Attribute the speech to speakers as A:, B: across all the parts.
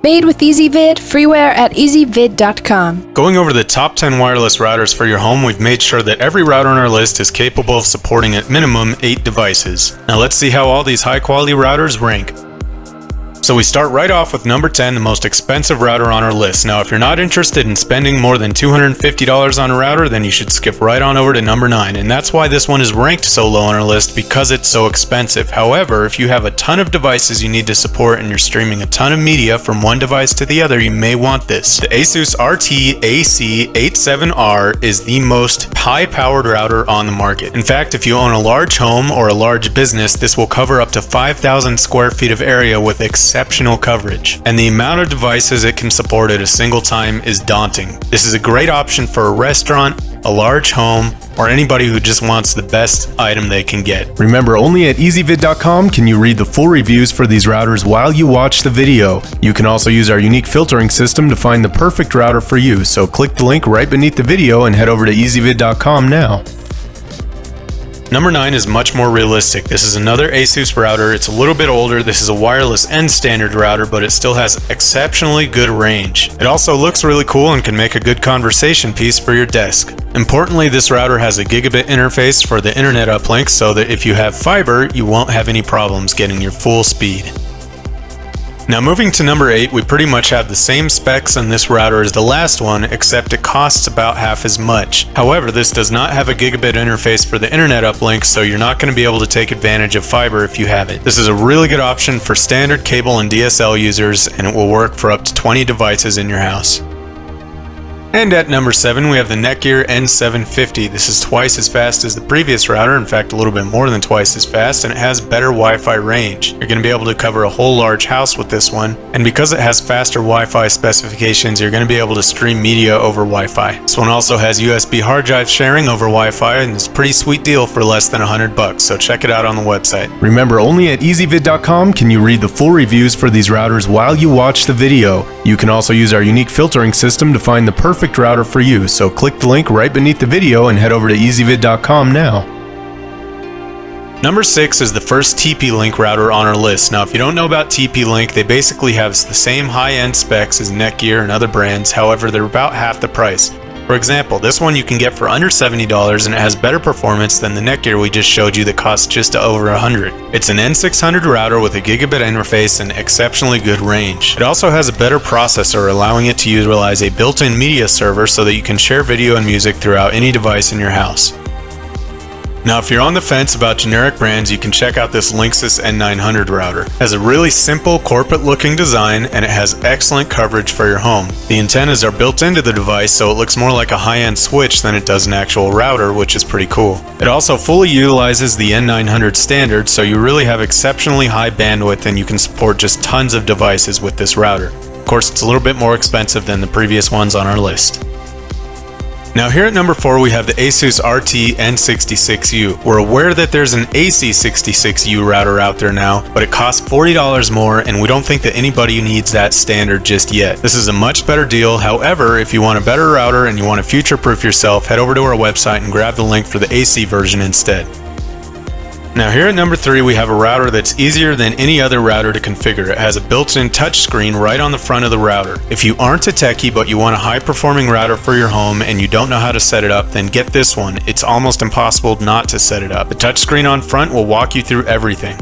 A: Made with EasyVid, freeware at easyvid.com.
B: Going over the top 10 wireless routers for your home, we've made sure that every router on our list is capable of supporting at minimum 8 devices. Now let's see how all these high quality routers rank. So we start right off with number 10, the most expensive router on our list. Now if you're not interested in spending more than $250 on a router, then you should skip right on over to number 9. And that's why this one is ranked so low on our list, because it's so expensive. However, if you have a ton of devices you need to support and you're streaming a ton of media from one device to the other, you may want this. The Asus RT AC87R is the most high-powered router on the market. In fact, if you own a large home or a large business, this will cover up to 5,000 square feet of area with exceptional coverage, and the amount of devices it can support at a single time is daunting. This is a great option for a restaurant, a large home, or anybody who just wants the best item they can get.
C: Remember, only at easyvid.com can you read the full reviews for these routers while you watch the video. You can also use our unique filtering system to find the perfect router for you, so click the link right beneath the video and head over to easyvid.com now.
B: Number 9 is much more realistic. This is another Asus router. It's a little bit older. This is a wireless and standard router, but it still has exceptionally good range. It also looks really cool and can make a good conversation piece for your desk. Importantly, this router has a gigabit interface for the internet uplink, so that if you have fiber, you won't have any problems getting your full speed. Now moving to number 8, we pretty much have the same specs on this router as the last one, except it costs about half as much. However, this does not have a gigabit interface for the internet uplink, so you're not going to be able to take advantage of fiber if you have it. This is a really good option for standard cable and DSL users, and it will work for up to 20 devices in your house. And at number 7, we have the Netgear N750. This is twice as fast as the previous router, in fact a little bit more than twice as fast, and it has better Wi-Fi range. You're going to be able to cover a whole large house with this one, and because it has faster Wi-Fi specifications, you're going to be able to stream media over Wi-Fi. This one also has USB hard drive sharing over Wi-Fi, and it's a pretty sweet deal for less than $100, so check it out on the website.
C: Remember, only at easyvid.com can you read the full reviews for these routers while you watch the video. You can also use our unique filtering system to find the perfect router for you, so click the link right beneath the video and head over to easyvid.com now.
B: Number 6 is the first TP-Link router on our list. Now if you don't know about TP-Link, they basically have the same high-end specs as Netgear and other brands, however they're about half the price. For example, this one you can get for under $70 and it has better performance than the Netgear we just showed you that costs just over $100. It's an N600 router with a gigabit interface and exceptionally good range. It also has a better processor, allowing it to utilize a built-in media server so that you can share video and music throughout any device in your house. Now if you're on the fence about generic brands, you can check out this Linksys N900 router. It has a really simple corporate looking design and it has excellent coverage for your home. The antennas are built into the device, so it looks more like a high-end switch than it does an actual router, which is pretty cool. It also fully utilizes the N900 standard, so you really have exceptionally high bandwidth and you can support just tons of devices with this router. Of course, it's a little bit more expensive than the previous ones on our list. Now here at number 4 we have the Asus RT N66U. We're aware that there's an AC66U router out there now, but it costs $40 more and we don't think that anybody needs that standard just yet. This is a much better deal. However, if you want a better router and you want to future-proof yourself, head over to our website and grab the link for the AC version instead. Now here at number 3 we have a router that's easier than any other router to configure. It has a built-in touchscreen right on the front of the router. If you aren't a techie but you want a high-performing router for your home and you don't know how to set it up, then get this one. It's almost impossible not to set it up. The touchscreen on front will walk you through everything.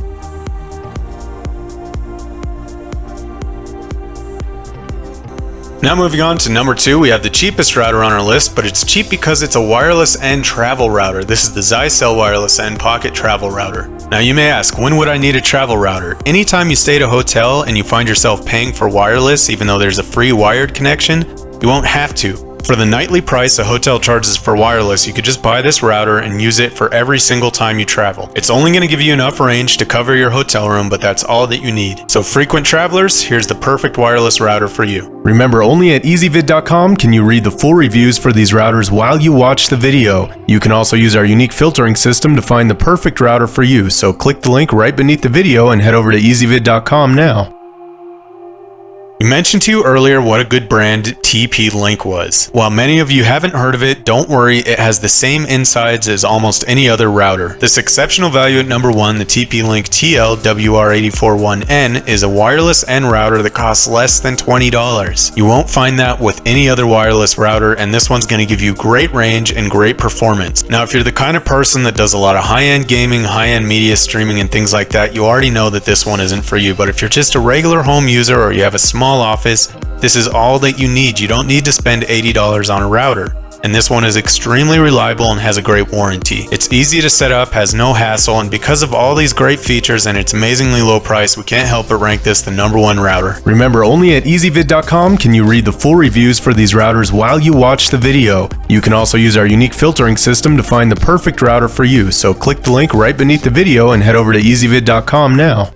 B: Now moving on to number 2, we have the cheapest router on our list, but it's cheap because it's a wireless and travel router. This is the Zycell wireless and pocket travel router. Now you may ask, when would I need a travel router? Anytime you stay at a hotel and you find yourself paying for wireless even though there's a free wired connection, you won't have to. For the nightly price a hotel charges for wireless, you could just buy this router and use it for every single time you travel. It's only going to give you enough range to cover your hotel room, but that's all that you need. So frequent travelers, here's the perfect wireless router for you.
C: Remember, only at easyvid.com can you read the full reviews for these routers while you watch the video. You can also use our unique filtering system to find the perfect router for you, so click the link right beneath the video and head over to easyvid.com now.
B: We mentioned to you earlier what a good brand TP-Link was. While many of you haven't heard of it, don't worry, it has the same insides as almost any other router. This exceptional value at number 1, the TP-Link TL-WR841N, is a wireless N router that costs less than $20. You won't find that with any other wireless router, and this one's going to give you great range and great performance. Now, if you're the kind of person that does a lot of high-end gaming, high-end media streaming, and things like that, you already know that this one isn't for you. But if you're just a regular home user or you have a small office, this is all that you need. You don't need to spend $80 on a router. And this one is extremely reliable and has a great warranty. It's easy to set up, has no hassle, and because of all these great features and its amazingly low price, we can't help but rank this the number 1 router.
C: Remember, only at EasyVid.com can you read the full reviews for these routers while you watch the video. You can also use our unique filtering system to find the perfect router for you, so click the link right beneath the video and head over to EasyVid.com now.